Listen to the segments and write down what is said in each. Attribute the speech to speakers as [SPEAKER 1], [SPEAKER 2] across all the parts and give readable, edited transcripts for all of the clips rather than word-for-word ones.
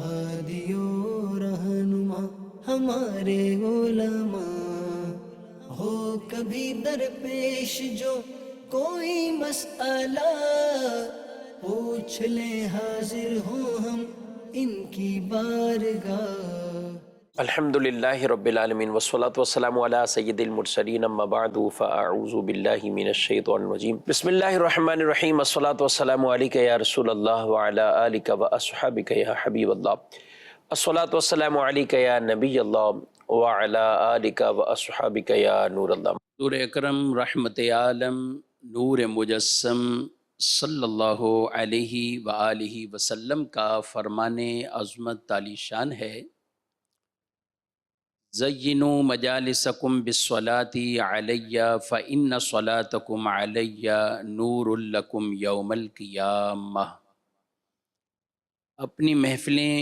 [SPEAKER 1] ہادی و رہنما ہمارے علماء، ہو کبھی درپیش جو کوئی مسئلہ، پوچھ لیں حاضر ہوں ہم ان کی بارگاہ۔
[SPEAKER 2] الحمد للہ رب العالمین والصلاة والسلام علی سید المرسلین، اما بعد فاعوذ باللہ من الشیطان الرجیم، بسم اللہ الرحمن الرحیم، الصلاة والسلام علیک یا رسول اللہ وعلی آلک واصحابک یا حبیب اللہ، الصلاة والسلام علیک یا نبی اللہ وعلی آلک واصحابک یا نور اللہ۔ نور اکرم، رحمت عالم، نور مجسم صلی اللہ علیہ وآلہ وسلم کا فرمان عظمت عالی شان ہے، زینوا مجالسکم بالصلاة علی فإن صلاتکم علی نور لکم یوم القیامہ۔ اپنی محفلیں،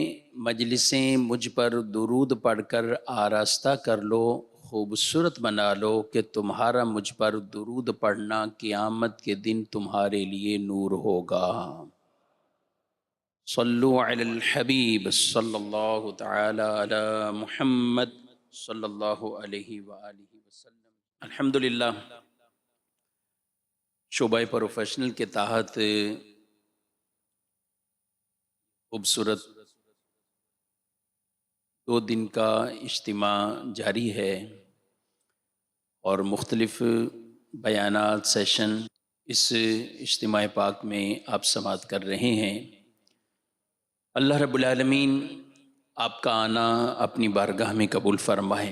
[SPEAKER 2] مجلسیں مجھ پر درود پڑھ کر آراستہ کر لو، خوبصورت بنا لو کہ تمہارا مجھ پر درود پڑھنا قیامت کے دن تمہارے لیے نور ہوگا۔ صلو علی الحبیب صلی اللہ تعالی علی محمد صلی اللہ علیہ وآلہ وسلم۔ الحمدللہ شعبہ پروفیشنل کے تحت خوبصورت 2 دن کا اجتماع جاری ہے اور مختلف بیانات سیشن اس اجتماع پاک میں آپ سماعت کر رہے ہیں۔ اللہ رب العالمین آپ کا آنا اپنی بارگاہ میں قبول فرمائے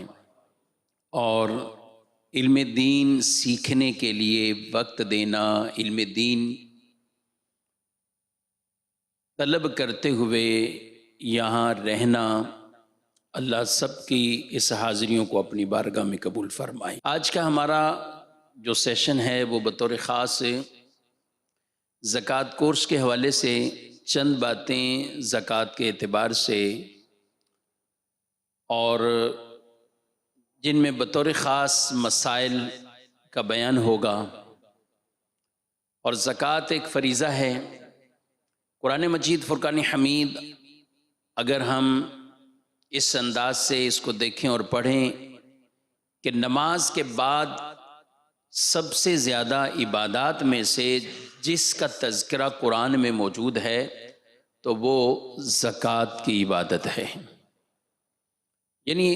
[SPEAKER 2] اور علم دین سیکھنے کے لیے وقت دینا، علم دین طلب کرتے ہوئے یہاں رہنا، اللہ سب کی اس حاضریوں کو اپنی بارگاہ میں قبول فرمائے۔ آج کا ہمارا جو سیشن ہے وہ بطور خاص زکوٰۃ کورس کے حوالے سے چند باتیں زکوٰۃ کے اعتبار سے، اور جن میں بطور خاص مسائل کا بیان ہوگا۔ اور زکوٰۃ ایک فریضہ ہے۔ قرآن مجید فرقان حمید اگر ہم اس انداز سے اس کو دیکھیں اور پڑھیں کہ نماز کے بعد سب سے زیادہ عبادات میں سے جس کا تذکرہ قرآن میں موجود ہے تو وہ زکوٰۃ کی عبادت ہے۔ یعنی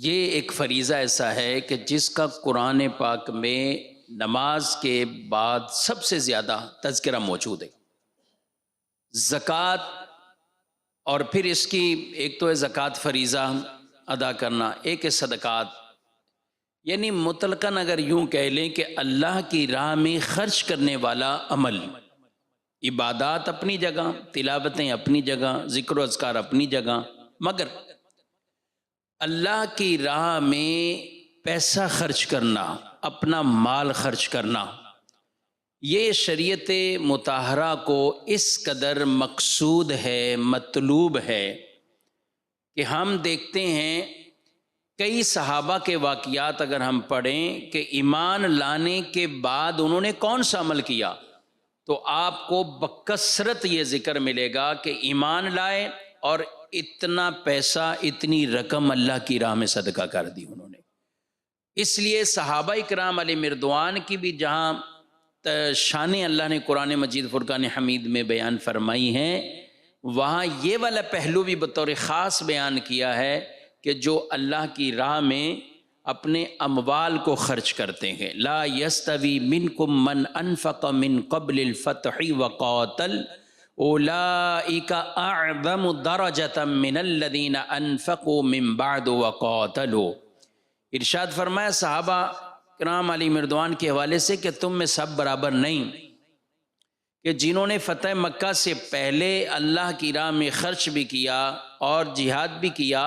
[SPEAKER 2] یہ ایک فریضہ ایسا ہے کہ جس کا قرآن پاک میں نماز کے بعد سب سے زیادہ تذکرہ موجود ہے۔ زکوٰۃ، اور پھر اس کی ایک تو ہے زکوٰۃ فریضہ ادا کرنا، ایک ہے صدقات، یعنی مطلقاً اگر یوں کہہ لیں کہ اللہ کی راہ میں خرچ کرنے والا عمل۔ عبادات اپنی جگہ، تلاوتیں اپنی جگہ، ذکر و اذکار اپنی جگہ، مگر اللہ کی راہ میں پیسہ خرچ کرنا، اپنا مال خرچ کرنا، یہ شریعت مطہرہ کو اس قدر مقصود ہے، مطلوب ہے کہ ہم دیکھتے ہیں کئی صحابہ کے واقعات اگر ہم پڑھیں کہ ایمان لانے کے بعد انہوں نے کون سا عمل کیا، تو آپ کو بکثرت یہ ذکر ملے گا کہ ایمان لائے اور اتنا پیسہ، اتنی رقم اللہ کی راہ میں صدقہ کر دی انہوں نے۔ اس لیے صحابہ اکرام علیہ مردوان کی بھی جہاں شانیں اللہ نے قرآن مجید فرقان حمید میں بیان فرمائی ہیں، وہاں یہ والا پہلو بھی بطور خاص بیان کیا ہے کہ جو اللہ کی راہ میں اپنے اموال کو خرچ کرتے ہیں۔ لا یستوی منکم من انفق من قبل الفتح وقاتل اولئک اعظم درجۃ من الذین انفقوا من بعد وقاتلوا۔ ارشاد فرمایا صحابہ کرام علی مردوان کے حوالے سے کہ تم میں سب برابر نہیں، کہ جنہوں نے فتح مکہ سے پہلے اللہ کی راہ میں خرچ بھی کیا اور جہاد بھی کیا،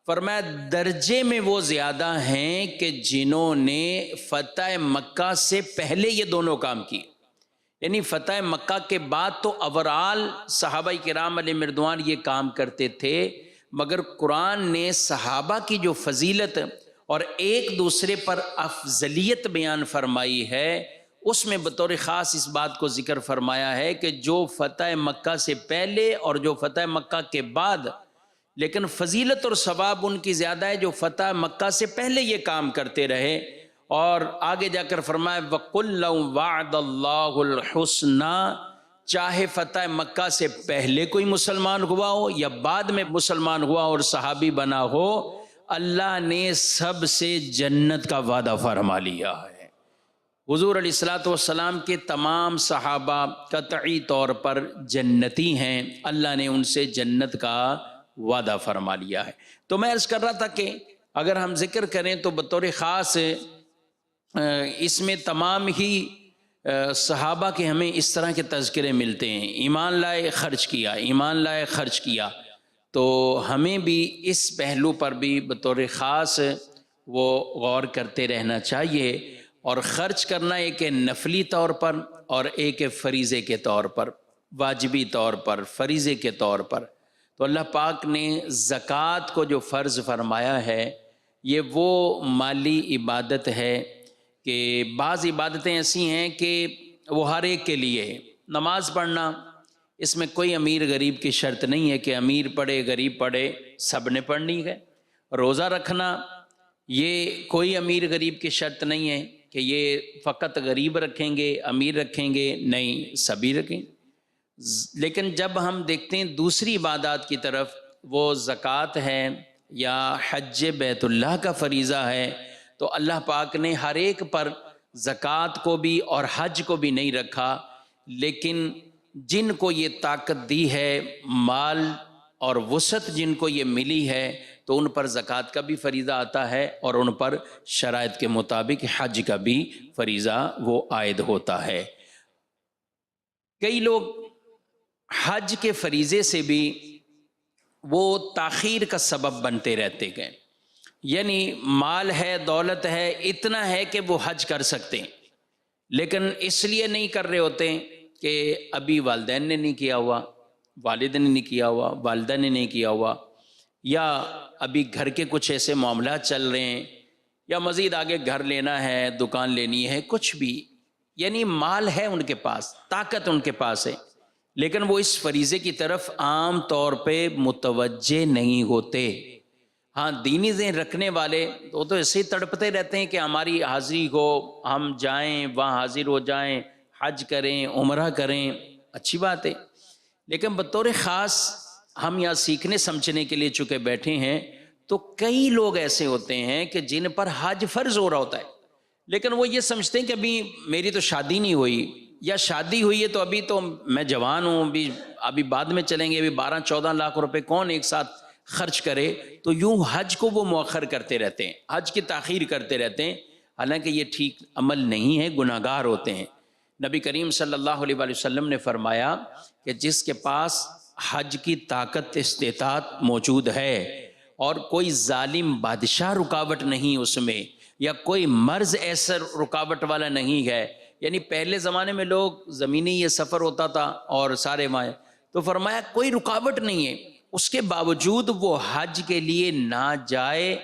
[SPEAKER 2] فرمایا درجے میں وہ زیادہ ہیں کہ جنہوں نے فتح مکہ سے پہلے یہ دونوں کام کیے۔ یعنی فتح مکہ کے بعد تو اوورال صحابہ کرام علیہ مردوان یہ کام کرتے تھے، مگر قرآن نے صحابہ کی جو فضیلت اور ایک دوسرے پر افضلیت بیان فرمائی ہے، اس میں بطور خاص اس بات کو ذکر فرمایا ہے کہ جو فتح مکہ سے پہلے اور جو فتح مکہ کے بعد، لیکن فضیلت اور ثواب ان کی زیادہ ہے جو فتح مکہ سے پہلے یہ کام کرتے رہے. اور آگے جا کر فرمایا وَقُلًّا وَعَدَ اللَّهُ الْحُسْنَى، چاہے فتح مکہ سے پہلے کوئی مسلمان ہوا ہو یا بعد میں مسلمان ہوا اور صحابی بنا ہو، اللہ نے سب سے جنت کا وعدہ فرما لیا ہے. حضور علیہ الصلوۃ والسلام کے تمام صحابہ قطعی طور پر جنتی ہیں، اللہ نے ان سے جنت کا وعدہ فرما لیا ہے. تو میں عرض کر رہا تھا کہ اگر ہم ذکر کریں تو بطور خاص اس میں تمام ہی صحابہ کے ہمیں اس طرح کے تذکرے ملتے ہیں. ایمان لائے خرچ کیا، ایمان لائے خرچ کیا. تو ہمیں بھی اس پہلو پر بھی بطور خاص وہ غور کرتے رہنا چاہیے. اور خرچ کرنا ایک نفلی طور پر اور ایک فریضے کے طور پر، واجبی طور پر، فریضے کے طور پر. تو اللہ پاک نے زکوٰۃ کو جو فرض فرمایا ہے، یہ وہ مالی عبادت ہے کہ بعض عبادتیں ایسی ہیں کہ وہ ہر ایک کے لیے ہے. نماز پڑھنا، اس میں کوئی امیر غریب کی شرط نہیں ہے کہ امیر پڑھے غریب پڑھے، سب نے پڑھنی ہے. روزہ رکھنا، یہ کوئی امیر غریب کی شرط نہیں ہے کہ یہ فقط غریب رکھیں گے امیر رکھیں گے، نہیں، سبھی رکھیں. لیکن جب ہم دیکھتے ہیں دوسری عبادات کی طرف، وہ زکوٰۃ ہے یا حج بیت اللہ کا فریضہ ہے، تو اللہ پاک نے ہر ایک پر زکوٰۃ کو بھی اور حج کو بھی نہیں رکھا. لیکن جن کو یہ طاقت دی ہے، مال اور وسعت جن کو یہ ملی ہے، تو ان پر زکوٰۃ کا بھی فریضہ آتا ہے اور ان پر شرائط کے مطابق حج کا بھی فریضہ وہ عائد ہوتا ہے. کئی لوگ حج کے فریضے سے بھی وہ تاخیر کا سبب بنتے رہتے گئے. یعنی مال ہے، دولت ہے، اتنا ہے کہ وہ حج کر سکتے ہیں، لیکن اس لیے نہیں کر رہے ہوتے کہ ابھی والدین نے نہیں کیا ہوا، والد نے نہیں کیا ہوا، والدہ نے نہیں کیا ہوا، یا ابھی گھر کے کچھ ایسے معاملات چل رہے ہیں، یا مزید آگے گھر لینا ہے، دکان لینی ہے، کچھ بھی. یعنی مال ہے ان کے پاس، طاقت ان کے پاس ہے، لیکن وہ اس فریضے کی طرف عام طور پہ متوجہ نہیں ہوتے. ہاں، دینی ذہن رکھنے والے وہ تو ایسے ہی تڑپتے رہتے ہیں کہ ہماری حاضری ہو، ہم جائیں وہاں حاضر ہو جائیں، حج کریں، عمرہ کریں، اچھی بات ہے. لیکن بطور خاص ہم یہاں سیکھنے سمجھنے کے لیے چونکہ بیٹھے ہیں، تو کئی لوگ ایسے ہوتے ہیں کہ جن پر حج فرض ہو رہا ہوتا ہے، لیکن وہ یہ سمجھتے ہیں کہ ابھی میری تو شادی نہیں ہوئی، یا شادی ہوئی ہے تو ابھی تو میں جوان ہوں، ابھی بعد میں چلیں گے، ابھی 12-14 لاکھ روپے کون ایک ساتھ خرچ کرے. تو یوں حج کو وہ مؤخر کرتے رہتے ہیں، حج کی تاخیر کرتے رہتے ہیں، حالانکہ یہ ٹھیک عمل نہیں ہے، گناہ گار ہوتے ہیں. نبی کریم صلی اللہ علیہ وآلہ وسلم نے فرمایا کہ جس کے پاس حج کی طاقت استطاعت موجود ہے اور کوئی ظالم بادشاہ رکاوٹ نہیں اس میں، یا کوئی مرض ایسا رکاوٹ والا نہیں ہے. یعنی پہلے زمانے میں لوگ زمینی یہ سفر ہوتا تھا اور سارے وہاں، تو فرمایا کوئی رکاوٹ نہیں ہے، اس کے باوجود وہ حج کے لیے نہ جائے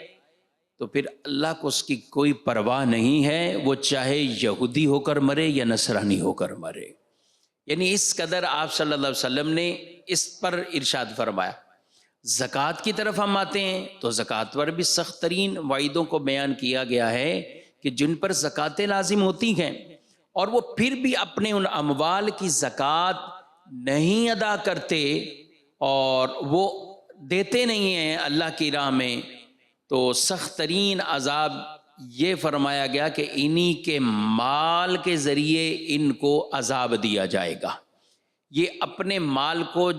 [SPEAKER 2] تو پھر اللہ کو اس کی کوئی پرواہ نہیں ہے، وہ چاہے یہودی ہو کر مرے یا نصرانی ہو کر مرے. یعنی اس قدر آپ صلی اللہ علیہ وسلم نے اس پر ارشاد فرمایا. زکوٰۃ کی طرف ہم آتے ہیں تو زکوٰۃ پر بھی سخت ترین وعیدوں کو بیان کیا گیا ہے کہ جن پر زکوٰۃیں لازم ہوتی ہیں اور وہ پھر بھی اپنے ان اموال کی زکوٰۃ نہیں ادا کرتے اور وہ دیتے نہیں ہیں اللہ کی راہ میں، تو سخت ترین عذاب یہ فرمایا گیا کہ انہی کے مال کے ذریعے ان کو عذاب دیا جائے گا. یہ اپنے مال کو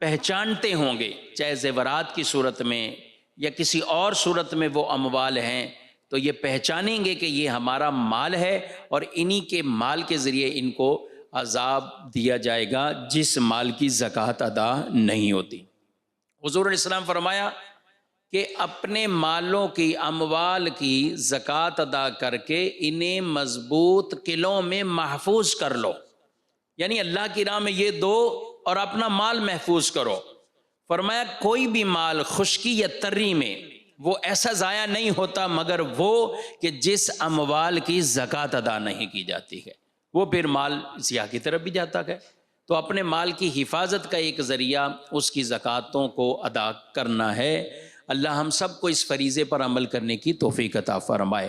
[SPEAKER 2] پہچانتے ہوں گے، چاہے زیورات کی صورت میں یا کسی اور صورت میں وہ اموال ہیں، تو یہ پہچانیں گے کہ یہ ہمارا مال ہے اور انہی کے مال کے ذریعے ان کو عذاب دیا جائے گا جس مال کی زکوٰۃ ادا نہیں ہوتی. حضور علیہ السلام فرمایا کہ اپنے مالوں کی، اموال کی زکوٰۃ ادا کر کے انہیں مضبوط قلعوں میں محفوظ کر لو. یعنی اللہ کی راہ میں یہ دو اور اپنا مال محفوظ کرو. فرمایا کوئی بھی مال خشکی یا تری میں وہ ایسا ضائع نہیں ہوتا مگر وہ کہ جس اموال کی زکوٰۃ ادا نہیں کی جاتی ہے، وہ پھر مال ضیاء کی طرف بھی جاتا ہے۔ تو اپنے مال کی حفاظت کا ایک ذریعہ اس کی زکوٰۃوں کو ادا کرنا ہے۔ اللہ ہم سب کو اس فریضے پر عمل کرنے کی توفیق عطا فرمائے۔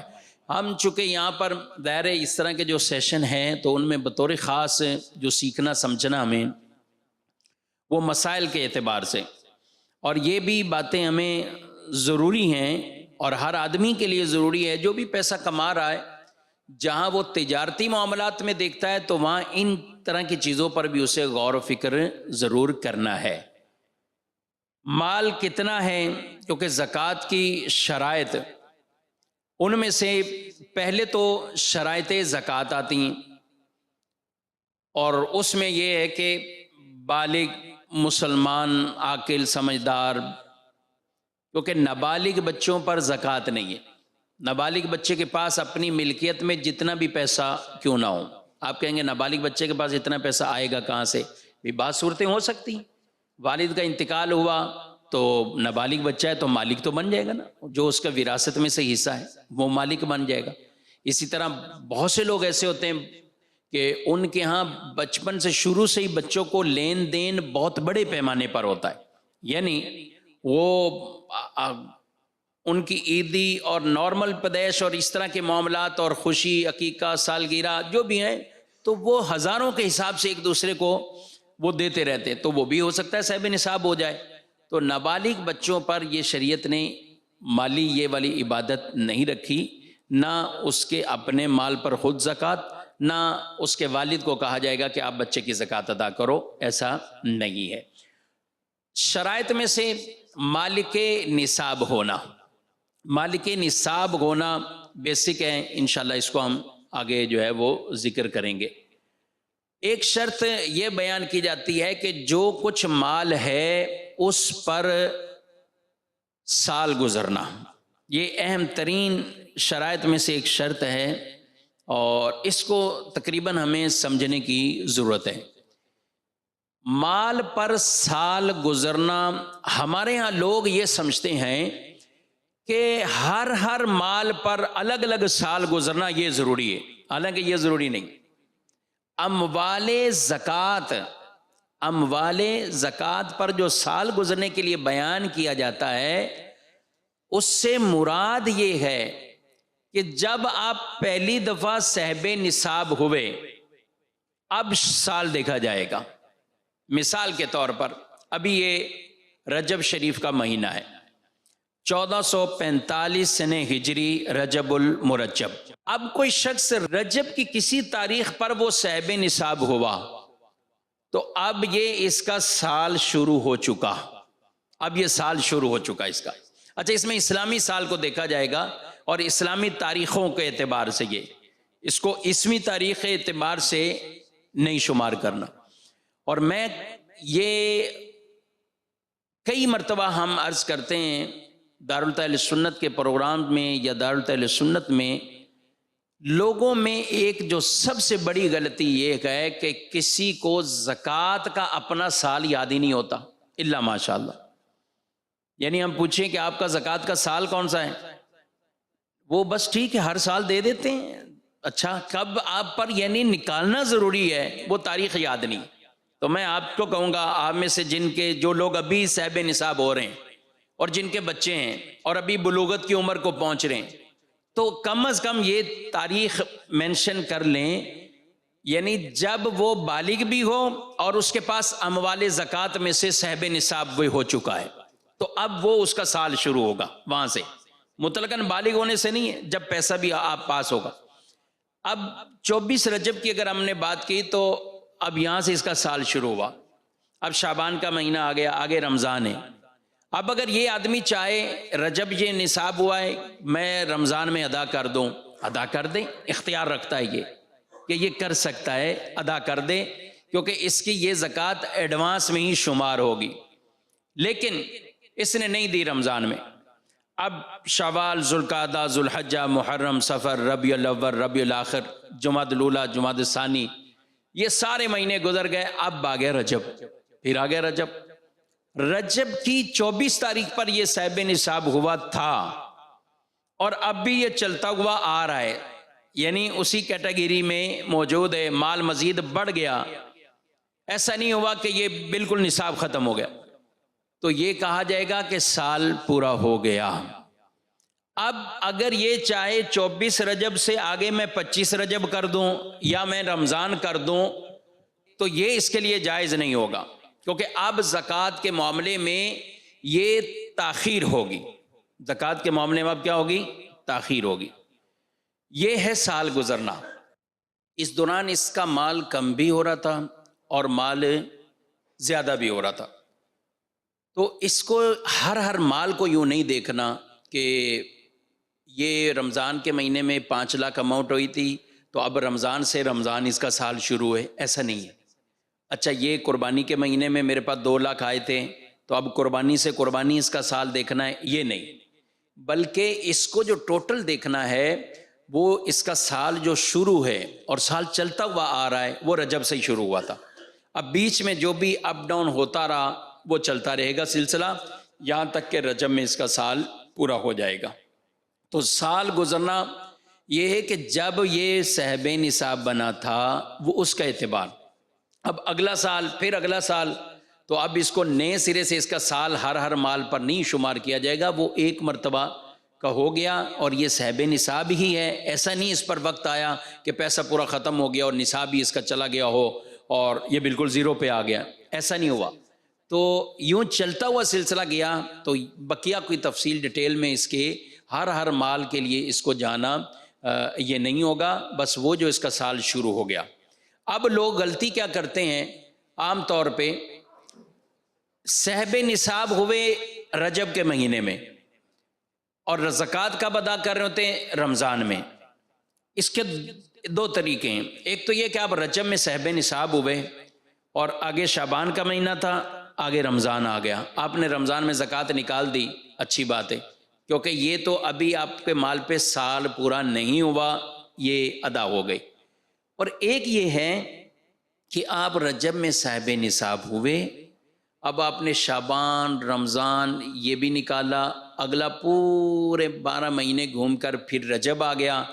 [SPEAKER 2] ہم چونکہ یہاں پر دائرہ اس طرح کے جو سیشن ہیں تو ان میں بطور خاص جو سیکھنا سمجھنا ہمیں وہ مسائل کے اعتبار سے، اور یہ بھی باتیں ہمیں ضروری ہیں اور ہر آدمی کے لیے ضروری ہے جو بھی پیسہ کما رہا ہے، جہاں وہ تجارتی معاملات میں دیکھتا ہے تو وہاں ان طرح کی چیزوں پر بھی اسے غور و فکر ضرور کرنا ہے۔ مال کتنا ہے، کیونکہ زکوٰۃ کی شرائط، ان میں سے پہلے تو شرائط زکوٰۃ آتی ہیں، اور اس میں یہ ہے کہ بالغ مسلمان عاقل سمجھدار، کیونکہ نابالغ بچوں پر زکوٰۃ نہیں ہے۔ نابالغ بچے کے پاس اپنی ملکیت میں جتنا بھی پیسہ کیوں نہ ہو، آپ کہیں گے نابالغ بچے کے پاس اتنا پیسہ آئے گا کہاں سے؟ بھی بعض صورتیں ہو سکتی ہیں، والد کا انتقال ہوا تو نابالغ بچہ ہے تو مالک تو بن جائے گا نا، جو اس کا وراثت میں سے حصہ ہے وہ مالک بن جائے گا۔ اسی طرح بہت سے لوگ ایسے ہوتے ہیں کہ ان کے ہاں بچپن سے شروع سے ہی بچوں کو لین دین بہت بڑے پیمانے پر ہوتا ہے، یعنی وہ ان کی عیدی اور نارمل پیدائش اور اس طرح کے معاملات اور خوشی عقیقہ سالگرہ جو بھی ہیں تو وہ ہزاروں کے حساب سے ایک دوسرے کو وہ دیتے رہتے، تو وہ بھی ہو سکتا ہے صاحب نصاب ہو جائے۔ تو نابالغ بچوں پر یہ شریعت نے مالی یہ والی عبادت نہیں رکھی، نہ اس کے اپنے مال پر خود زکوٰۃ، نہ اس کے والد کو کہا جائے گا کہ آپ بچے کی زکوٰۃ ادا کرو، ایسا نہیں ہے۔ شرائط میں سے مالک نصاب ہونا، مالک نصاب ہونا بیسک ہے، انشاءاللہ اس کو ہم آگے جو ہے وہ ذکر کریں گے۔ ایک شرط یہ بیان کی جاتی ہے کہ جو کچھ مال ہے اس پر سال گزرنا، یہ اہم ترین شرائط میں سے ایک شرط ہے، اور اس کو تقریباً ہمیں سمجھنے کی ضرورت ہے۔ مال پر سال گزرنا، ہمارے ہاں لوگ یہ سمجھتے ہیں کہ ہر مال پر الگ الگ سال گزرنا یہ ضروری ہے، حالانکہ یہ ضروری نہیں۔ اموال زکوٰۃ پر جو سال گزرنے کے لیے بیان کیا جاتا ہے، اس سے مراد یہ ہے کہ جب آپ پہلی دفعہ صاحب نصاب ہوئے اب سال دیکھا جائے گا۔ مثال کے طور پر ابھی یہ رجب شریف کا مہینہ ہے، 1445 سنہ ہجری رجب المرجب۔ اب کوئی شخص رجب کی کسی تاریخ پر وہ صاحب نصاب ہوا تو اب یہ اس کا سال شروع ہو چکا، اب یہ سال شروع ہو چکا اس کا۔ اچھا، اس میں اسلامی سال کو دیکھا جائے گا اور اسلامی تاریخوں کے اعتبار سے، یہ اس کو اسمی تاریخ کے اعتبار سے نہیں شمار کرنا۔ اور میں یہ کئی مرتبہ ہم عرض کرتے ہیں دارالتحل سنت کے پروگرام میں یا دارالتحل سنت میں، لوگوں میں ایک جو سب سے بڑی غلطی یہ ہے کہ کسی کو زکوٰۃ کا اپنا سال یاد ہی نہیں ہوتا الا ماشاءاللہ۔ یعنی ہم پوچھیں کہ آپ کا زکوٰۃ کا سال کون سا ہے، وہ بس ٹھیک ہے ہر سال دے دیتے ہیں۔ اچھا، کب آپ پر یعنی نکالنا ضروری ہے وہ تاریخ یاد نہیں۔ تو میں آپ کو کہوں گا، آپ میں سے جن کے جو لوگ ابھی صاحب نصاب ہو رہے ہیں اور جن کے بچے ہیں اور ابھی بلوغت کی عمر کو پہنچ رہے ہیں، تو کم از کم یہ تاریخ مینشن کر لیں، یعنی جب وہ بالغ بھی ہو اور اس کے پاس اموال زکوٰۃ میں سے صاحب نصاب بھی ہو چکا ہے، تو اب وہ اس کا سال شروع ہوگا وہاں سے، مطلقاً بالغ ہونے سے نہیں ہے، جب پیسہ بھی آپ پاس ہوگا۔ اب 24 رجب کی اگر ہم نے بات کی تو اب یہاں سے اس کا سال شروع ہوا، اب شعبان کا مہینہ آ گیا، آگے رمضان ہے۔ اب اگر یہ آدمی چاہے رجب یہ نصاب ہوا ہے میں رمضان میں ادا کر دوں، ادا کر دیں، اختیار رکھتا ہے یہ کہ یہ کر سکتا ہے، ادا کر دے، کیونکہ اس کی یہ زکوٰۃ ایڈوانس میں ہی شمار ہوگی۔ لیکن اس نے نہیں دی رمضان میں، اب شوال، ذوالقعدہ، ذوالحجہ، محرم، صفر، ربیع الاول، ربیع الاخر، جمادی الاولیٰ، جمادی الثانی، یہ سارے مہینے گزر گئے، اب آ گیا رجب، پھر آ گیا رجب۔ رجب کی 24 تاریخ پر یہ صاحب نصاب ہوا تھا اور اب بھی یہ چلتا ہوا آ رہا ہے، یعنی اسی کیٹیگری میں موجود ہے، مال مزید بڑھ گیا، ایسا نہیں ہوا کہ یہ بالکل نصاب ختم ہو گیا، تو یہ کہا جائے گا کہ سال پورا ہو گیا۔ اب اگر یہ چاہے 24 رجب سے آگے میں 25 رجب کر دوں یا میں رمضان کر دوں تو یہ اس کے لیے جائز نہیں ہوگا، کیونکہ اب زکوٰۃ کے معاملے میں یہ تاخیر ہوگی، زکوٰۃ کے معاملے میں اب کیا ہوگی؟ تاخیر ہوگی۔ یہ ہے سال گزرنا، اس دوران اس کا مال کم بھی ہو رہا تھا اور مال زیادہ بھی ہو رہا تھا، تو اس کو ہر مال کو یوں نہیں دیکھنا کہ یہ رمضان کے مہینے میں 5 لاکھ اماؤنٹ ہوئی تھی تو اب رمضان سے رمضان اس کا سال شروع ہے، ایسا نہیں ہے۔ اچھا یہ قربانی کے مہینے میں میرے پاس 2 لاکھ آئے تھے تو اب قربانی سے قربانی اس کا سال دیکھنا ہے، یہ نہیں، بلکہ اس کو جو ٹوٹل دیکھنا ہے وہ اس کا سال جو شروع ہے اور سال چلتا ہوا آ رہا ہے وہ رجب سے ہی شروع ہوا تھا، اب بیچ میں جو بھی اپ ڈاؤن ہوتا رہا وہ چلتا رہے گا سلسلہ یہاں تک کہ رجب میں اس کا سال پورا ہو جائے گا۔ تو سال گزرنا یہ ہے کہ جب یہ صاحب نصاب بنا تھا وہ اس کا اعتبار، اب اگلا سال پھر اگلا سال، تو اب اس کو نئے سرے سے اس کا سال ہر مال پر نہیں شمار کیا جائے گا، وہ ایک مرتبہ کا ہو گیا اور یہ صاحب نصاب ہی ہے، ایسا نہیں اس پر وقت آیا کہ پیسہ پورا ختم ہو گیا اور نصاب ہی اس کا چلا گیا ہو اور یہ بالکل زیرو پہ آ گیا، ایسا نہیں ہوا۔ تو یوں چلتا ہوا سلسلہ گیا، تو بقیہ کوئی تفصیل ڈیٹیل میں اس کے ہر مال کے لیے اس کو جانا یہ نہیں ہوگا، بس وہ جو اس کا سال شروع ہو گیا۔ اب لوگ غلطی کیا کرتے ہیں عام طور پہ، صاحب نصاب ہوئے رجب کے مہینے میں اور زکوٰۃ کب ادا کر رہے ہوتے ہیں؟ رمضان میں۔ اس کے 2 طریقے ہیں، ایک تو یہ کہ آپ رجب میں صاحب نصاب ہوئے اور آگے شعبان کا مہینہ تھا، آگے رمضان آ گیا، آپ نے رمضان میں زکوٰۃ نکال دی، اچھی بات ہے، کیونکہ یہ تو ابھی آپ کے مال پہ سال پورا نہیں ہوا، یہ ادا ہو گئی۔ اور ایک یہ ہے کہ آپ رجب میں صاحب نصاب ہوئے، اب آپ نے شعبان رمضان یہ بھی نکالا، اگلا پورے 12 مہینے گھوم کر پھر رجب آ گیا،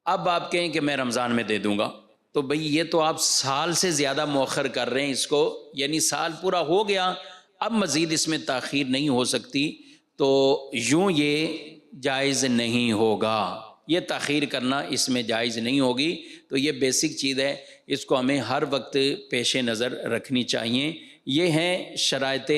[SPEAKER 2] اب آپ کہیں کہ میں رمضان میں دے دوں گا، تو بھئی یہ تو آپ سال سے زیادہ مؤخر کر رہے ہیں اس کو، یعنی سال پورا ہو گیا اب مزید اس میں تاخیر نہیں ہو سکتی، تو یوں یہ جائز نہیں ہوگا، یہ تاخیر کرنا اس میں جائز نہیں ہوگی۔ تو یہ بیسک چیز ہے، اس کو ہمیں ہر وقت پیش نظر رکھنی چاہیے۔ یہ ہیں شرائط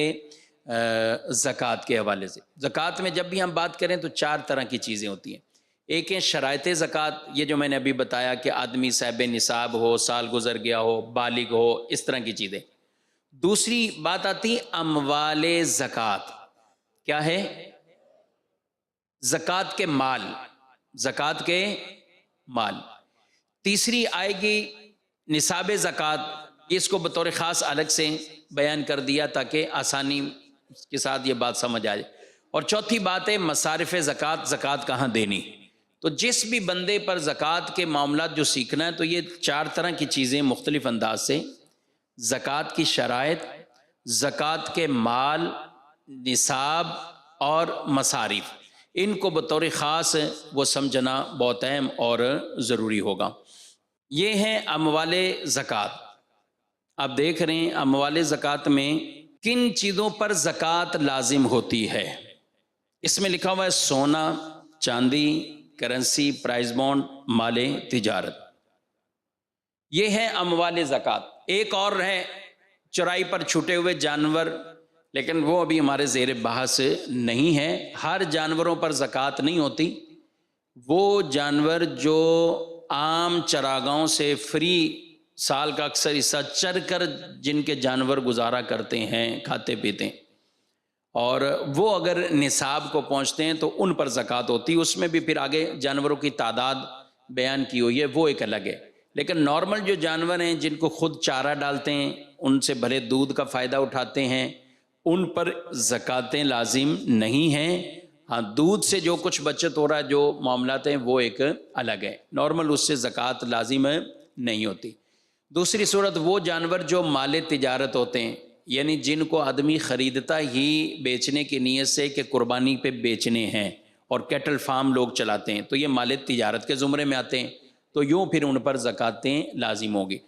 [SPEAKER 2] زکوٰۃ کے حوالے سے۔ زکوٰۃ میں جب بھی ہم بات کریں تو 4 طرح کی چیزیں ہوتی ہیں، ایک ہے شرائط زکوٰۃ، یہ جو میں نے ابھی بتایا کہ آدمی صاحب نصاب ہو، سال گزر گیا ہو، بالغ ہو، اس طرح کی چیزیں۔ دوسری بات آتی اموال زکوٰۃ، کیا ہے؟ زکوٰۃ کے مال، زکوٰۃ کے مال۔ تیسری آئے گی نصاب زکوٰۃ، اس کو بطور خاص الگ سے بیان کر دیا تاکہ آسانی کے ساتھ یہ بات سمجھ آ جائے۔ اور چوتھی بات ہے مصارف زکوٰۃ، زکوٰۃ کہاں دینی۔ تو جس بھی بندے پر زکوٰۃ کے معاملات جو سیکھنا ہے تو یہ 4 طرح کی چیزیں مختلف انداز سے، زکوٰۃ کی شرائط، زکوٰۃ کے مال، نصاب اور مصارف، ان کو بطور خاص وہ سمجھنا بہت اہم اور ضروری ہوگا۔ یہ ہیں اموال زکوٰۃ۔ آپ دیکھ رہے ہیں اموال زکوٰۃ میں کن چیزوں پر زکوٰۃ لازم ہوتی ہے۔ اس میں لکھا ہوا ہے سونا، چاندی، کرنسی، پرائز بانڈ، مال تجارت، یہ ہے اموال زکوٰۃ۔ ایک اور ہے چرائی پر چھوٹے ہوئے جانور، لیکن وہ ابھی ہمارے زیر بحث نہیں ہے۔ ہر جانوروں پر زکوٰۃ نہیں ہوتی، وہ جانور جو عام چراگاہوں سے فری سال کا اکثر حصہ چر کر جن کے جانور گزارا کرتے ہیں، کھاتے پیتے ہیں، اور وہ اگر نصاب کو پہنچتے ہیں تو ان پر زکوٰۃ ہوتی ہے۔ اس میں بھی پھر آگے جانوروں کی تعداد بیان کی ہوئی ہے، وہ ایک الگ ہے۔ لیکن نارمل جو جانور ہیں جن کو خود چارہ ڈالتے ہیں، ان سے بھلے دودھ کا فائدہ اٹھاتے ہیں، ان پر زکوٰۃیں لازم نہیں ہیں۔ ہاں دودھ سے جو کچھ بچت ہو رہا ہے، جو معاملات ہیں، وہ ایک الگ ہے، نارمل اس سے زکوٰۃ لازم نہیں ہوتی۔ دوسری صورت وہ جانور جو مال تجارت ہوتے ہیں، یعنی جن کو آدمی خریدتا ہی بیچنے کی نیت سے کہ قربانی پہ بیچنے ہیں، اور کیٹل فارم لوگ چلاتے ہیں، تو یہ مال تجارت کے زمرے میں آتے ہیں، تو یوں پھر ان پر زکاتیں لازم ہوگی۔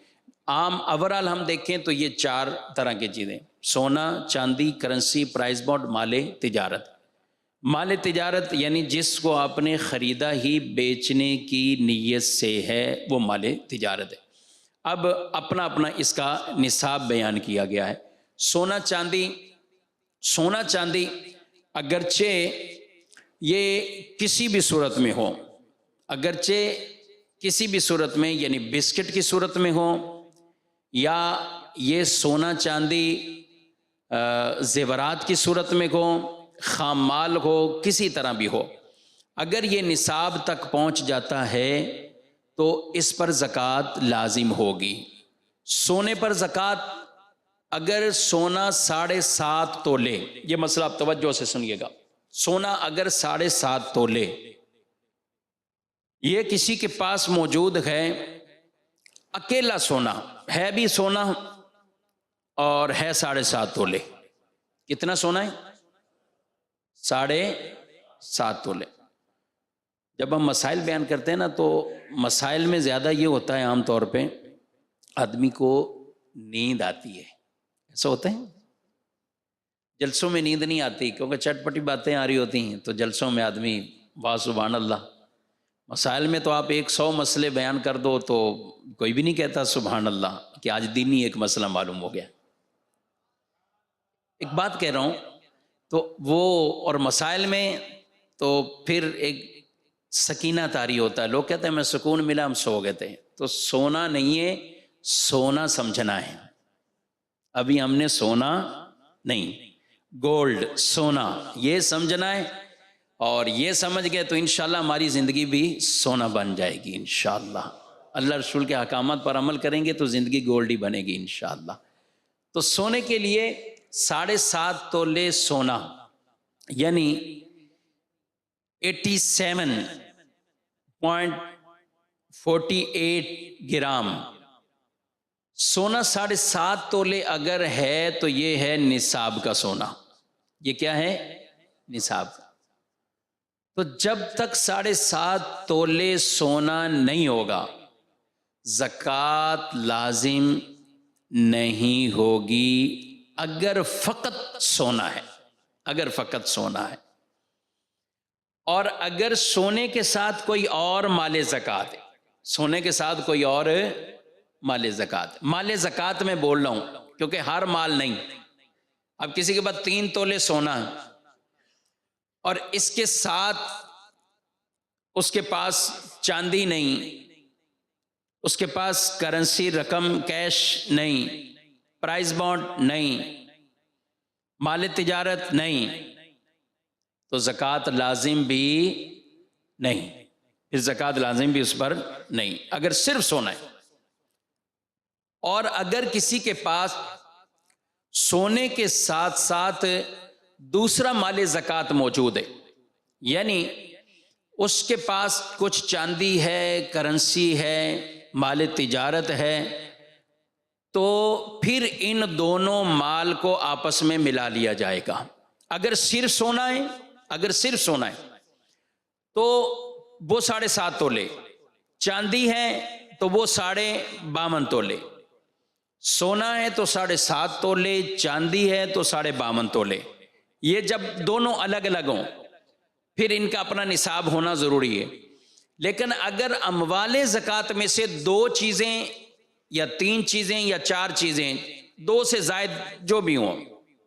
[SPEAKER 2] عام اوورال ہم دیکھیں تو یہ 4 طرح کی چیزیں: سونا، چاندی، کرنسی، پرائز بانڈ، مال تجارت۔ مال تجارت یعنی جس کو آپ نے خریدا ہی بیچنے کی نیت سے ہے، وہ مال تجارت ہے۔ اب اپنا اپنا اس کا نصاب بیان کیا گیا ہے۔ سونا چاندی اگرچہ یہ کسی بھی صورت میں ہو، یعنی بسکٹ کی صورت میں ہو، یا یہ سونا چاندی زیورات کی صورت میں ہو، خام مال ہو، کسی طرح بھی ہو، اگر یہ نصاب تک پہنچ جاتا ہے تو اس پر زکوٰۃ لازم ہوگی۔ سونے پر زکوٰۃ، اگر سونا 7.5 تولے، یہ مسئلہ آپ توجہ سے سنیے گا، سونا اگر 7.5 تولے یہ کسی کے پاس موجود ہے، اکیلا سونا ہے، بھی سونا اور ہے 7.5 تولے، کتنا سونا ہے؟ 7.5 تولے۔ جب ہم مسائل بیان کرتے ہیں نا، تو مسائل میں زیادہ یہ ہوتا ہے عام طور پہ آدمی کو نیند آتی ہے، ایسا ہوتا ہے۔ جلسوں میں نیند نہیں آتی کیونکہ چٹ پٹی باتیں آ رہی ہوتی ہیں، تو جلسوں میں آدمی واہ سبحان اللہ، مسائل میں تو آپ 100 مسئلے بیان کر دو تو کوئی بھی نہیں کہتا سبحان اللہ کہ آج دینی ایک مسئلہ معلوم ہو گیا۔ ایک بات کہہ رہا ہوں، تو وہ اور مسائل میں تو پھر ایک سکینہ طاری ہوتا ہے، لوگ کہتے ہیں میں سکون ملا، ہم سو گئے تھے۔ تو سونا نہیں ہے، سونا سمجھنا ہے۔ ابھی ہم نے سونا نہیں، گولڈ، سونا یہ سمجھنا ہے، اور یہ سمجھ گئے تو انشاءاللہ ہماری زندگی بھی سونا بن جائے گی انشاءاللہ۔ اللہ رسول کے احکامات پر عمل کریں گے تو زندگی گولڈ ہی بنے گی انشاءاللہ۔ تو سونے کے لیے 7.5 تولے سونا یعنی 87.48 گرام سونا 7.5 تولے اگر ہے تو یہ ہے نصاب کا سونا۔ یہ کیا ہے؟ نصاب۔ تو جب تک 7.5 تولے سونا نہیں ہوگا زکوٰۃ لازم نہیں ہوگی، اگر فقط سونا ہے، اور اگر سونے کے ساتھ کوئی اور مال زکوٰۃ ہے، مال زکوٰۃ میں بول رہا ہوں کیونکہ ہر مال نہیں۔ اب کسی کے پاس 3 تولے سونا ہے اور اس کے ساتھ اس کے پاس چاندی نہیں، اس کے پاس کرنسی رقم کیش نہیں، پرائز بانڈ نہیں، مال تجارت نہیں، تو زکوٰۃ لازم بھی نہیں، پھر زکوٰۃ لازم بھی اس پر نہیں اگر صرف سونا ہے۔ اور اگر کسی کے پاس سونے کے ساتھ ساتھ دوسرا مال زکوٰۃ موجود ہے، یعنی اس کے پاس کچھ چاندی ہے، کرنسی ہے، مال تجارت ہے، تو پھر ان دونوں مال کو آپس میں ملا لیا جائے گا۔ اگر صرف سونا ہے تو وہ 7.5 تولے، چاندی ہے تو وہ 52.5 تولے، سونا ہے تو 7.5 تولے، چاندی ہے تو 52.5 تولے۔ یہ جب دونوں الگ الگ ہوں پھر ان کا اپنا نصاب ہونا ضروری ہے۔ لیکن اگر اموال زکوٰۃ میں سے 2 چیزیں یا 3 چیزیں یا 4 چیزیں، 2 سے زائد جو بھی ہوں،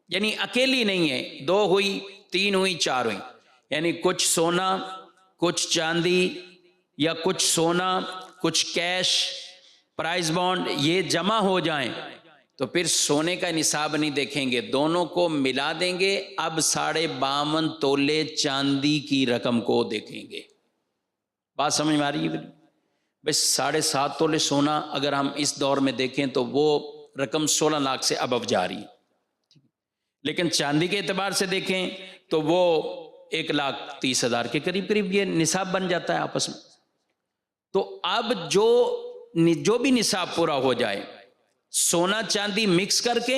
[SPEAKER 2] یعنی اکیلی نہیں ہے، 2 ہوئی، 3 ہوئی، 4 ہوئی، یعنی کچھ سونا، کچھ چاندی، یا کچھ سونا کچھ کیش، پرائز بانڈ، یہ جمع ہو جائیں تو پھر سونے کا نصاب نہیں دیکھیں گے، دونوں کو ملا دیں گے، اب 52.5 تولے چاندی کی رقم کو دیکھیں گے۔ بات سمجھ میں آ رہی ہے؟ بس 7.5 تولے سونا اگر ہم اس دور میں دیکھیں تو وہ رقم 16 لاکھ سے ابو جا رہی ہے، لیکن چاندی کے اعتبار سے دیکھیں تو وہ 1,30,000 کے قریب یہ نصاب بن جاتا ہے آپس میں۔ تو اب جو بھی نصاب پورا ہو جائے، سونا چاندی مکس کر کے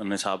[SPEAKER 3] نصاب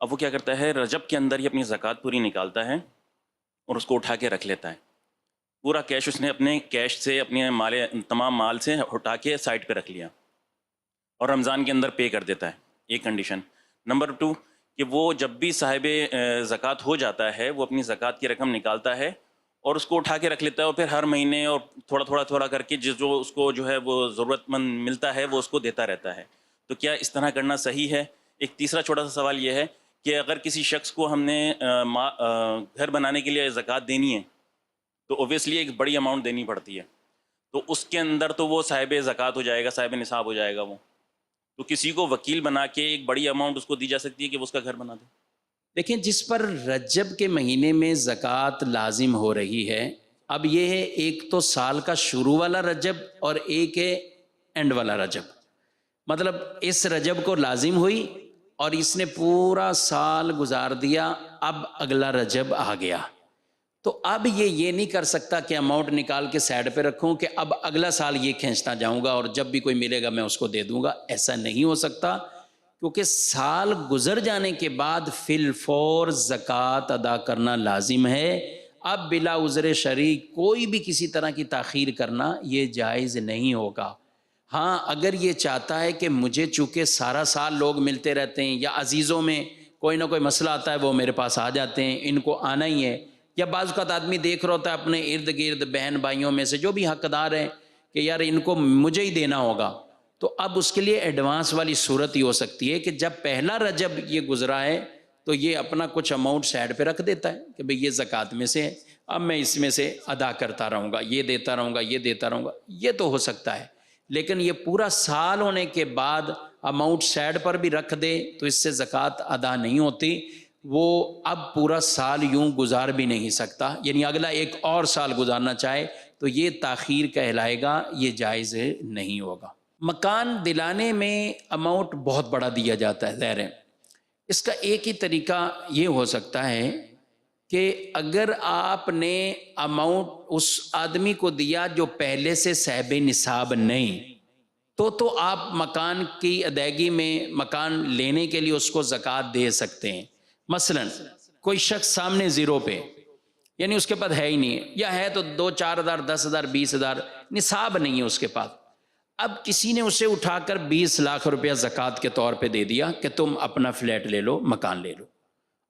[SPEAKER 3] اب وہ کیا کرتا ہے، رجب کے اندر ہی اپنی زکوٰۃ پوری نکالتا ہے اور اس کو اٹھا کے رکھ لیتا ہے. پورا کیش اس نے اپنے کیش سے، اپنے مال، تمام مال سے اٹھا کے سائڈ پہ رکھ لیا اور رمضان کے اندر پے کر دیتا ہے. ایک کنڈیشن. نمبر 2 کہ وہ جب بھی صاحب زکوٰۃ ہو جاتا ہے وہ اپنی زکوٰۃ کی رقم نکالتا ہے اور اس کو اٹھا کے رکھ لیتا ہے اور پھر ہر مہینے اور تھوڑا کر کے جو اس کو جو ہے وہ ضرورت مند ملتا ہے وہ اس کو دیتا رہتا ہے. تو کیا اس طرح کرنا صحیح ہے؟ ایک تیسرا چھوٹا سا سوال یہ ہے کہ اگر کسی شخص کو ہم نے گھر بنانے کے لیے زکوٰۃ دینی ہے تو اوبویسلی ایک بڑی اماؤنٹ دینی پڑتی ہے، تو اس کے اندر تو وہ صاحب زکوٰۃ ہو جائے گا، صاحب نصاب ہو جائے گا. وہ تو کسی کو وکیل بنا کے ایک بڑی اماؤنٹ اس کو دی جا سکتی ہے کہ وہ اس کا گھر بنا دے.
[SPEAKER 2] دیکھیں، جس پر رجب کے مہینے میں زکوٰۃ لازم ہو رہی ہے، اب یہ ہے ایک تو سال کا شروع والا رجب اور ایک ہے اینڈ والا رجب. مطلب اس رجب کو لازم ہوئی اور اس نے پورا سال گزار دیا، اب اگلا رجب آ گیا تو اب یہ نہیں کر سکتا کہ اماؤنٹ نکال کے سائڈ پہ رکھوں کہ اب اگلا سال یہ کھینچتا جاؤں گا اور جب بھی کوئی ملے گا میں اس کو دے دوں گا. ایسا نہیں ہو سکتا، کیونکہ سال گزر جانے کے بعد فی الفور زکوٰۃ ادا کرنا لازم ہے. اب بلا عذر شرعی کوئی بھی کسی طرح کی تاخیر کرنا یہ جائز نہیں ہوگا. ہاں، اگر یہ چاہتا ہے کہ مجھے چونکہ سارا سال لوگ ملتے رہتے ہیں یا عزیزوں میں کوئی نہ کوئی مسئلہ آتا ہے وہ میرے پاس آ جاتے ہیں، ان کو آنا ہی ہے، یا بعض اوقات آدمی دیکھ رہا ہوتا ہے اپنے ارد گرد بہن بھائیوں میں سے جو بھی حقدار ہیں کہ یار ان کو مجھے ہی دینا ہوگا، تو اب اس کے لیے ایڈوانس والی صورت ہی ہو سکتی ہے کہ جب پہلا رجب یہ گزرا ہے تو یہ اپنا کچھ اماؤنٹ سائڈ پہ رکھ دیتا ہے کہ بھئی یہ زکوٰۃ میں سے ہے، اب میں اس میں سے ادا کرتا رہوں گا، یہ دیتا رہوں گا، یہ دیتا رہوں گا. یہ تو ہو سکتا ہے، لیکن یہ پورا سال ہونے کے بعد اماؤنٹ سائڈ پر بھی رکھ دے تو اس سے زکوٰۃ ادا نہیں ہوتی. وہ اب پورا سال یوں گزار بھی نہیں سکتا، یعنی اگلا ایک اور سال گزارنا چاہے تو یہ تاخیر کہلائے گا، یہ جائز نہیں ہوگا. مکان دلانے میں اماؤنٹ بہت بڑا دیا جاتا ہے، ظاہر ہے. اس کا ایک ہی طریقہ یہ ہو سکتا ہے کہ اگر آپ نے اماؤنٹ اس آدمی کو دیا جو پہلے سے صاحب نصاب نہیں، تو آپ مکان کی ادائیگی میں، مکان لینے کے لیے اس کو زکوٰۃ دے سکتے ہیں. مثلا کوئی شخص سامنے زیرو پہ، یعنی اس کے پاس ہے ہی نہیں ہے، یا ہے تو 2-4 ہزار، 10 ہزار، 20 ہزار، نصاب نہیں ہے اس کے پاس. اب کسی نے اسے اٹھا کر 20 لاکھ روپیہ زکوٰۃ کے طور پہ دے دیا کہ تم اپنا فلیٹ لے لو، مکان لے لو.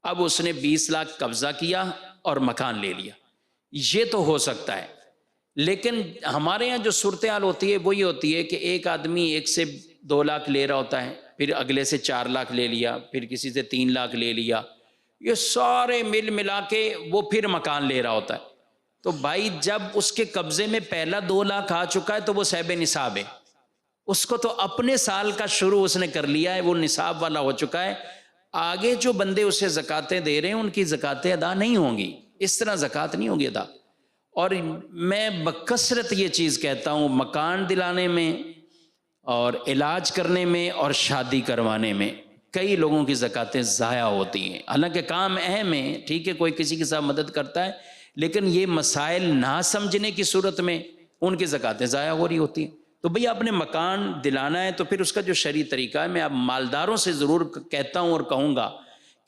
[SPEAKER 2] اب اس نے 20 لاکھ قبضہ کیا اور مکان لے لیا. یہ تو ہو سکتا ہے، لیکن ہمارے ہاں جو صورتحال ہوتی ہے وہ یہ ہوتی ہے کہ ایک آدمی 1 سے 2 لاکھ لے رہا ہوتا ہے، پھر اگلے سے 4 لاکھ لے لیا، پھر کسی سے 3 لاکھ لے لیا، یہ سارے ملا کے وہ پھر مکان لے رہا ہوتا ہے. تو بھائی جب اس کے قبضے میں پہلا 2 لاکھ آ چکا ہے تو وہ صاحب نصاب ہے، اس کو تو اپنے سال کا شروع اس نے کر لیا ہے، وہ نصاب والا ہو چکا ہے. آگے جو بندے اسے زکاتیں دے رہے ہیں ان کی زکاتیں ادا نہیں ہوں گی، اس طرح زکوٰۃ نہیں ہوگی ادا. اور میں بکثرت یہ چیز کہتا ہوں، مکان دلانے میں اور علاج کرنے میں اور شادی کروانے میں کئی لوگوں کی زکاتیں ضائع ہوتی ہیں. حالانکہ کام اہم ہے، ٹھیک ہے، کوئی کسی کے ساتھ مدد کرتا ہے، لیکن یہ مسائل نہ سمجھنے کی صورت میں ان کی زکاتیں ضائع ہو رہی ہوتی ہیں. تو بھئی آپ نے مکان دلانا ہے تو پھر اس کا جو شرعی طریقہ ہے، میں اب مالداروں سے ضرور کہتا ہوں اور کہوں گا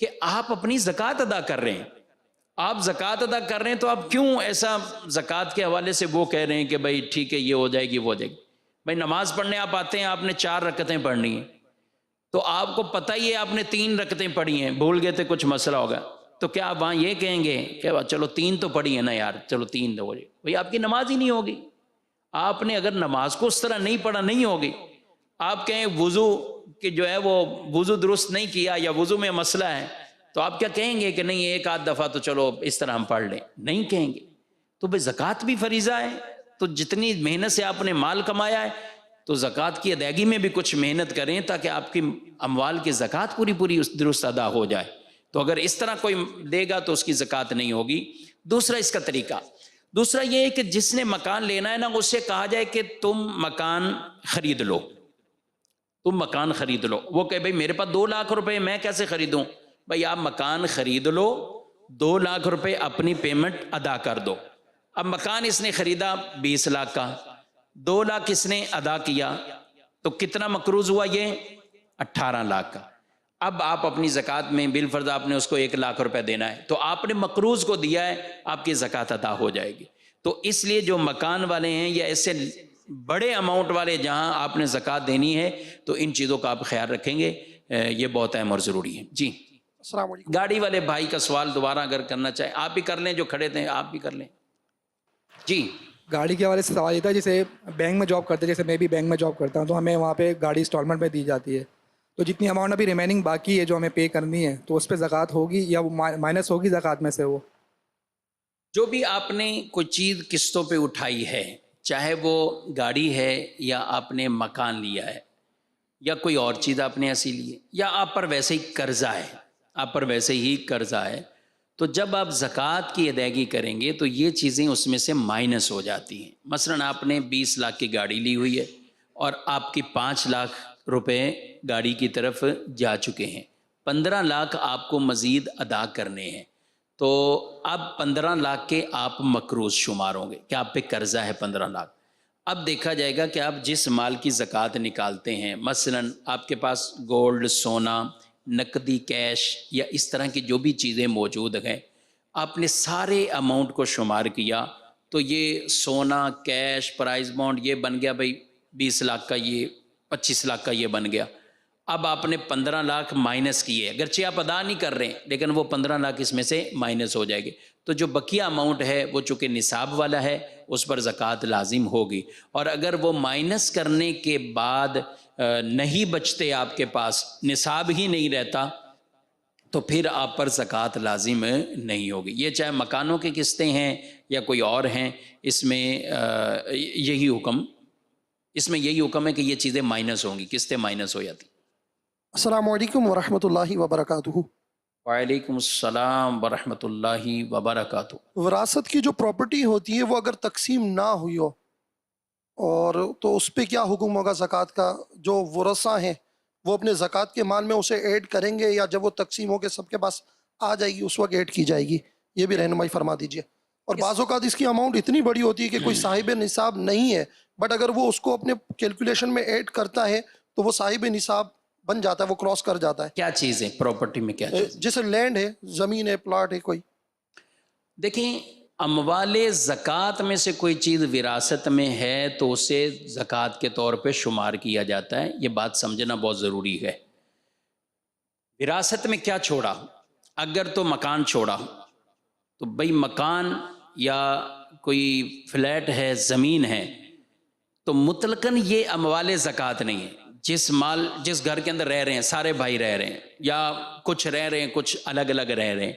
[SPEAKER 2] کہ آپ اپنی زکوٰۃ ادا کر رہے ہیں، آپ زکوٰۃ ادا کر رہے ہیں تو آپ کیوں ایسا زکوٰۃ کے حوالے سے وہ کہہ رہے ہیں کہ بھئی ٹھیک ہے یہ ہو جائے گی وہ ہو جائے گی. بھئی نماز پڑھنے آپ آتے ہیں، آپ نے 4 رکعتیں پڑھنی ہیں، تو آپ کو پتہ ہی ہے آپ نے 3 رکعتیں پڑھی ہیں، بھول گئے تھے، کچھ مسئلہ ہوگا، تو کیا آپ وہاں یہ کہیں گے کہ چلو 3 تو پڑھی ہے نا یار، چلو 3 ہو جائے؟ بھئی آپ کی نماز ہی نہیں ہوگی. آپ نے اگر نماز کو اس طرح نہیں پڑھا نہیں ہوگی. آپ کہیں وضو کہ جو ہے وہ وضو درست نہیں کیا یا وضو میں مسئلہ ہے، تو آپ کیا کہیں گے کہ نہیں 1 دفعہ تو چلو اس طرح ہم پڑھ لیں؟ نہیں کہیں گے. تو بھئی زکوٰۃ بھی فریضہ ہے، تو جتنی محنت سے آپ نے مال کمایا ہے تو زکوٰۃ کی ادائیگی میں بھی کچھ محنت کریں تاکہ آپ کی اموال کی زکوٰۃ پوری درست ادا ہو جائے. تو اگر اس طرح کوئی دے گا تو اس کی زکوٰۃ نہیں ہوگی. دوسرا اس کا طریقہ، دوسرا یہ ہے کہ جس نے مکان لینا ہے نا، اس سے کہا جائے کہ تم مکان خرید لو، تم مکان خرید لو. وہ کہ بھئی میرے پاس 2 لاکھ روپے میں کیسے خریدوں؟ بھئی آپ مکان خرید لو، 2 لاکھ روپے اپنی پیمنٹ ادا کر دو. اب مکان اس نے خریدا 20 لاکھ کا، 2 لاکھ اس نے ادا کیا، تو کتنا مقروض ہوا یہ؟ 18 لاکھ کا. اب آپ اپنی زکوٰۃ میں بالفرض آپ نے اس کو 1 لاکھ روپے دینا ہے تو آپ نے مقروض کو دیا ہے, آپ کی زکوٰۃ ادا ہو جائے گی. تو اس لیے جو مکان والے ہیں یا ایسے بڑے اماؤنٹ والے جہاں آپ نے زکوٰۃ دینی ہے تو ان چیزوں کا آپ خیال رکھیں گے, یہ بہت اہم اور ضروری ہے. جی
[SPEAKER 4] السلام علیکم.
[SPEAKER 2] گاڑی والے بھائی کا سوال دوبارہ اگر کرنا چاہیں آپ بھی کر لیں, جو کھڑے تھے آپ بھی کر لیں. جی
[SPEAKER 5] گاڑی کے حوالے سے سوال یہ تھا, جیسے بینک میں جاب کرتے ہیں, جیسے میں بھی بینک میں جاب کرتا ہوں, تو ہمیں وہاں پہ گاڑی انسٹالمنٹ میں دی جاتی ہے, تو جتنی اماؤنٹ ابھی ریمیننگ باقی ہے جو ہمیں پے کرنی ہے تو اس پہ زکوٰۃ ہوگی یا وہ مائنس ہوگی زکوٰۃ میں سے؟ وہ
[SPEAKER 2] جو بھی آپ نے کوئی چیز قسطوں پہ اٹھائی ہے, چاہے وہ گاڑی ہے یا آپ نے مکان لیا ہے یا کوئی اور چیز آپ نے ایسی لی ہے یا آپ پر ویسے ہی قرضہ ہے, آپ پر ویسے ہی قرضہ ہے, تو جب آپ زکوٰۃ کی ادائیگی کریں گے تو یہ چیزیں اس میں سے مائنس ہو جاتی ہیں. مثلاً آپ نے 20 لاکھ کی گاڑی لی ہوئی ہے اور آپ کی 5 لاکھ روپے گاڑی کی طرف جا چکے ہیں, 15 لاکھ آپ کو مزید ادا کرنے ہیں, تو اب 15 لاکھ کے آپ مقروض شمار ہوں گے کہ آپ پہ قرضہ ہے 15 لاکھ. اب دیکھا جائے گا کہ آپ جس مال کی زکوٰۃ نکالتے ہیں, مثلاً آپ کے پاس گولڈ, سونا, نقدی کیش یا اس طرح کی جو بھی چیزیں موجود ہیں, آپ نے سارے اماؤنٹ کو شمار کیا تو یہ سونا, کیش, پرائز بانڈ یہ بن گیا بھائی 20 لاکھ کا, یہ 25 لاکھ کا یہ بن گیا. اب آپ نے 15 لاکھ مائنس کیے, اگرچہ آپ ادا نہیں کر رہے ہیں لیکن وہ 15 لاکھ اس میں سے مائنس ہو جائے گی, تو جو بقیہ اماؤنٹ ہے وہ چونکہ نصاب والا ہے اس پر زکوٰۃ لازم ہوگی. اور اگر وہ مائنس کرنے کے بعد نہیں بچتے, آپ کے پاس نصاب ہی نہیں رہتا, تو پھر آپ پر زکوٰۃ لازم نہیں ہوگی. یہ چاہے مکانوں کی قسطیں ہیں یا کوئی اور ہیں, اس میں یہی حکم ہے کہ یہ چیزیں مائنس ہوں گی, قسطیں مائنس ہو جاتی.
[SPEAKER 4] السلام علیکم ورحمۃ اللہ وبرکاتہ.
[SPEAKER 2] وعلیکم السلام ورحمۃ اللہ وبرکاتہ.
[SPEAKER 4] وراثت کی جو پراپرٹی ہوتی ہے وہ اگر تقسیم نہ ہوئی ہو اور تو اس پہ کیا حکم ہوگا زکوٰۃ کا؟ جو ورثہ ہیں وہ اپنے زکوٰۃ کے مال میں اسے ایڈ کریں گے یا جب وہ تقسیم ہو کے سب کے پاس آ جائے گی اس وقت ایڈ کی جائے گی؟ یہ بھی رہنمائی فرما دیجیے. اور بعض اوقات اس کی اماؤنٹ اتنی بڑی ہوتی ہے کہ کوئی صاحب نصاب نہیں ہے, بٹ اگر وہ اس کو اپنے کیلکولیشن میں ایڈ کرتا ہے تو وہ صاحب نصاب بن جاتا ہے, وہ کراس کر جاتا ہے.
[SPEAKER 2] کیا چیز ہے پراپرٹی میں؟ کیا چیز؟
[SPEAKER 4] جیسے لینڈ ہے, زمین ہے, پلاٹ ہے کوئی.
[SPEAKER 2] دیکھیں, اموال زکوٰۃ میں سے کوئی چیز وراثت میں ہے تو اسے زکوٰۃ کے طور پہ شمار کیا جاتا ہے. یہ بات سمجھنا بہت ضروری ہے. وراثت میں کیا چھوڑا؟ اگر تو مکان چھوڑا تو بھئی مکان یا کوئی فلیٹ ہے, زمین ہے, تو مطلقاً یہ اموال زکوٰۃ نہیں ہے. جس گھر کے اندر رہ رہے ہیں, سارے بھائی رہ رہے ہیں یا کچھ رہ رہے ہیں کچھ الگ الگ رہ رہے ہیں,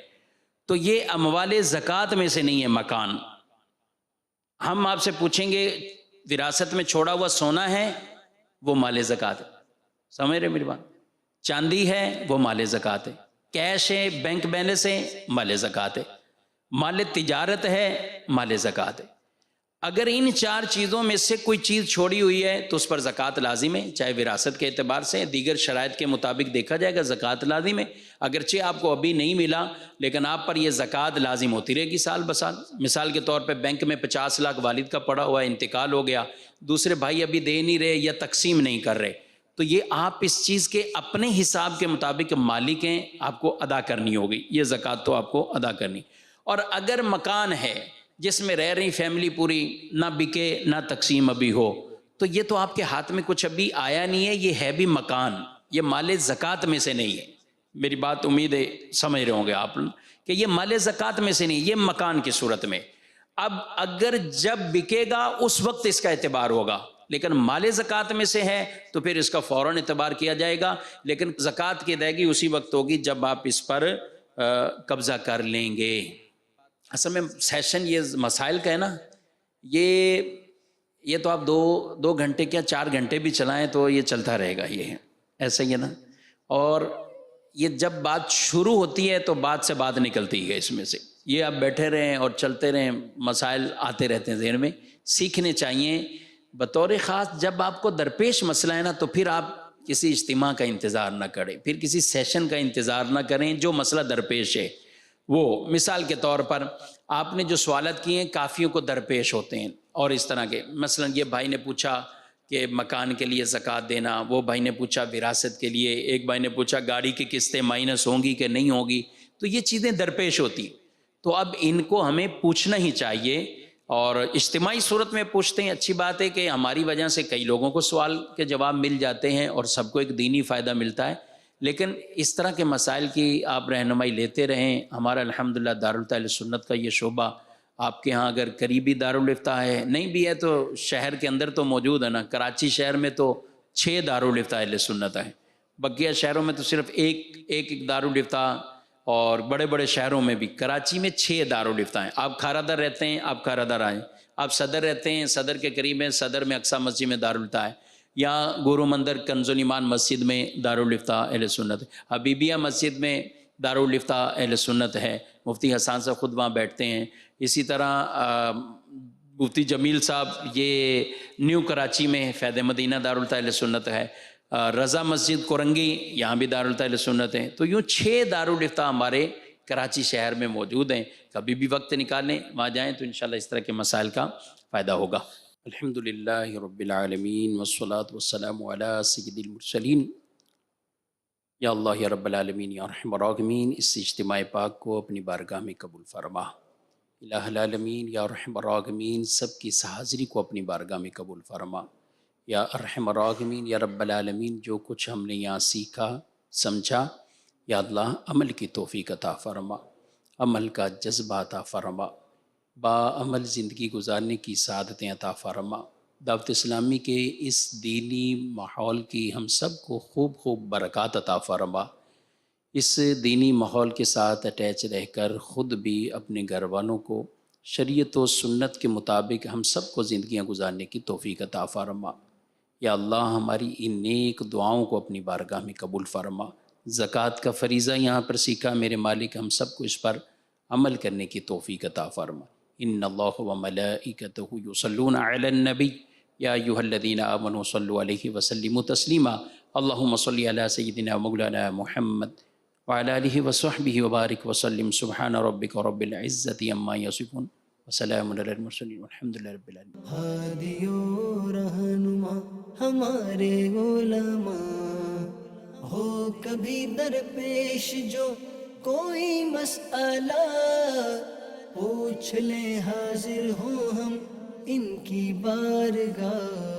[SPEAKER 2] تو یہ اموال زکوٰۃ میں سے نہیں ہے مکان. ہم آپ سے پوچھیں گے وراثت میں چھوڑا ہوا سونا ہے وہ مال زکوٰۃ ہے, سمجھ رہے میری بات؟ چاندی ہے وہ مال زکوٰۃ ہے, کیش ہے, بینک بیلنس ہے, مال زکوٰۃ ہے, مال تجارت ہے, مال زکوٰۃ ہے. اگر ان 4 چیزوں میں سے کوئی چیز چھوڑی ہوئی ہے تو اس پر زکوٰۃ لازم ہے, چاہے وراثت کے اعتبار سے دیگر شرائط کے مطابق دیکھا جائے گا زکوٰۃ لازم ہے. اگرچہ آپ کو ابھی نہیں ملا لیکن آپ پر یہ زکوٰۃ لازم ہوتی رہے گی سال بسال. مثال کے طور پہ بینک میں 50 لاکھ والد کا پڑا ہوا ہے, انتقال ہو گیا, دوسرے بھائی ابھی دے نہیں رہے یا تقسیم نہیں کر رہے, تو یہ آپ اس چیز کے اپنے حساب کے مطابق مالک ہیں, آپ کو ادا کرنی ہوگی, یہ زکوٰۃ تو آپ کو ادا کرنی. اور اگر مکان ہے جس میں رہ رہی فیملی پوری, نہ بکے نہ تقسیم ابھی ہو, تو یہ تو آپ کے ہاتھ میں کچھ ابھی آیا نہیں ہے, یہ ہے بھی مکان, یہ مال زکوٰۃ میں سے نہیں ہے. میری بات امید ہے سمجھ رہے ہوں گے آپ کہ یہ مال زکوٰۃ میں سے نہیں, یہ مکان کی صورت میں. اب اگر جب بکے گا اس وقت اس کا اعتبار ہوگا, لیکن مال زکوٰۃ میں سے ہے تو پھر اس کا فوراً اعتبار کیا جائے گا, لیکن زکوٰۃ کی ادائیگی اسی وقت ہوگی جب آپ اس پر قبضہ کر لیں گے. اصل میں سیشن یہ مسائل کا ہے نا, یہ تو آپ دو گھنٹے کیا 4 گھنٹے بھی چلائیں تو یہ چلتا رہے گا, یہ ایسا ہی ہے نا. اور یہ جب بات شروع ہوتی ہے تو بات سے بات نکلتی ہے اس میں سے, یہ آپ بیٹھے رہیں اور چلتے رہیں, مسائل آتے رہتے ہیں ذہن میں, سیکھنے چاہیے. بطور خاص جب آپ کو درپیش مسئلہ ہے نا تو پھر آپ کسی اجتماع کا انتظار نہ کریں, پھر کسی سیشن کا انتظار نہ کریں. جو مسئلہ درپیش ہے وہ, مثال کے طور پر آپ نے جو سوالات کیے ہیں کافیوں کو درپیش ہوتے ہیں اور اس طرح کے. مثلا یہ بھائی نے پوچھا کہ مکان کے لیے زکوٰۃ دینا، وہ بھائی نے پوچھا وراثت کے لیے، ایک بھائی نے پوچھا گاڑی کی قسطیں مائنس ہوں گی کہ نہیں ہوگی، تو یہ چیزیں درپیش ہوتی، تو اب ان کو ہمیں پوچھنا ہی چاہیے، اور اجتماعی صورت میں پوچھتے ہیں، اچھی بات ہے کہ ہماری وجہ سے کئی لوگوں کو سوال کے جواب مل جاتے ہیں اور سب کو ایک دینی فائدہ ملتا ہے، لیکن اس طرح کے مسائل کی آپ رہنمائی لیتے رہیں۔ ہمارا الحمدللہ دارالفتہ سنت کا یہ شعبہ آپ کے ہاں اگر قریبی دارالفتہ ہے، نہیں بھی ہے تو شہر کے اندر تو موجود ہے نا، کراچی شہر میں تو 6 دارالفتہ اہل سنت ہیں، بقیہ شہروں میں تو صرف ایک دارالفتہ، اور بڑے بڑے شہروں میں بھی، کراچی میں 6 دارالفتہ ہیں۔ آپ کھارا در رہتے ہیں، آپ کھارا در آئیں، آپ صدر رہتے ہیں، صدر کے قریب ہیں، صدر میں اقصی مسجد میں دارالفتہ ہے، یا گورو مندر کنز الایمان مسجد میں دارالفتہ اہل سنت ہے، حبیبیہ مسجد میں دارالفتہ اہل سنت ہے، مفتی حسان صاحب خود وہاں بیٹھتے ہیں، اسی طرح مفتی جمیل صاحب یہ نیو کراچی میں فیض مدینہ دارالفتہ اہل سنت ہے، رضا مسجد کورنگی یہاں بھی دارالفتہ اہل سنت ہیں، تو یوں 6 دارالفتہ ہمارے کراچی شہر میں موجود ہیں، کبھی بھی وقت نکالیں وہاں جائیں تو انشاءاللہ اس طرح کے مسائل کا فائدہ ہوگا۔ الحمدللہ رب العالمین والصلاة والسلام علی سید المرسلین۔ یا اللہ یا رب العالمین یا رحم الراحمین، اس اجتماع پاک کو اپنی بارگاہ میں قبول فرما۔ الہ العالمین یا رحم الراحمین، سب کی اس حاضری کو اپنی بارگاہ میں قبول فرما۔ یا ارحم الراحمین یا رب العالمین، جو کچھ ہم نے یہاں سیکھا سمجھا، یا اللہ عمل کی توفیق عطا فرما، عمل کا جذبہ عطا فرما، با عمل زندگی گزارنے کی سعادتیں عطا فرما۔ دعوت اسلامی کے اس دینی ماحول کی ہم سب کو خوب برکات عطا فرما، اس دینی ماحول کے ساتھ اٹیچ رہ کر خود بھی اپنے گھر والوں کو شریعت و سنت کے مطابق ہم سب کو زندگیاں گزارنے کی توفیق عطا فرما۔ یا اللہ ہماری ان نیک دعاؤں کو اپنی بارگاہ میں قبول فرما۔ زکوٰۃ کا فریضہ یہاں پر سیکھا میرے مالک، ہم سب کو اس پر عمل کرنے کی توفیق عطا فرما۔ ان اللہ و ملائکتہ یصلون علی النبی یا ایھا الذین آمنوا صلوا علیہ وسلموا تسلیما۔ اللہم صل علی سیدنا مولانا محمد وعلی آلہ وصحبہ وبارک وسلم۔ سبحان ربک رب العزۃ عما یصفون وسلام علی المرسلین والحمد للہ رب العالمین۔
[SPEAKER 1] ہادی و رہنما ہمارے علماء، ہو کبھی درپیش جو کوئی مسئلہ، پوچھ لیں حاضر ہوں ہم ان کی بارگاہ۔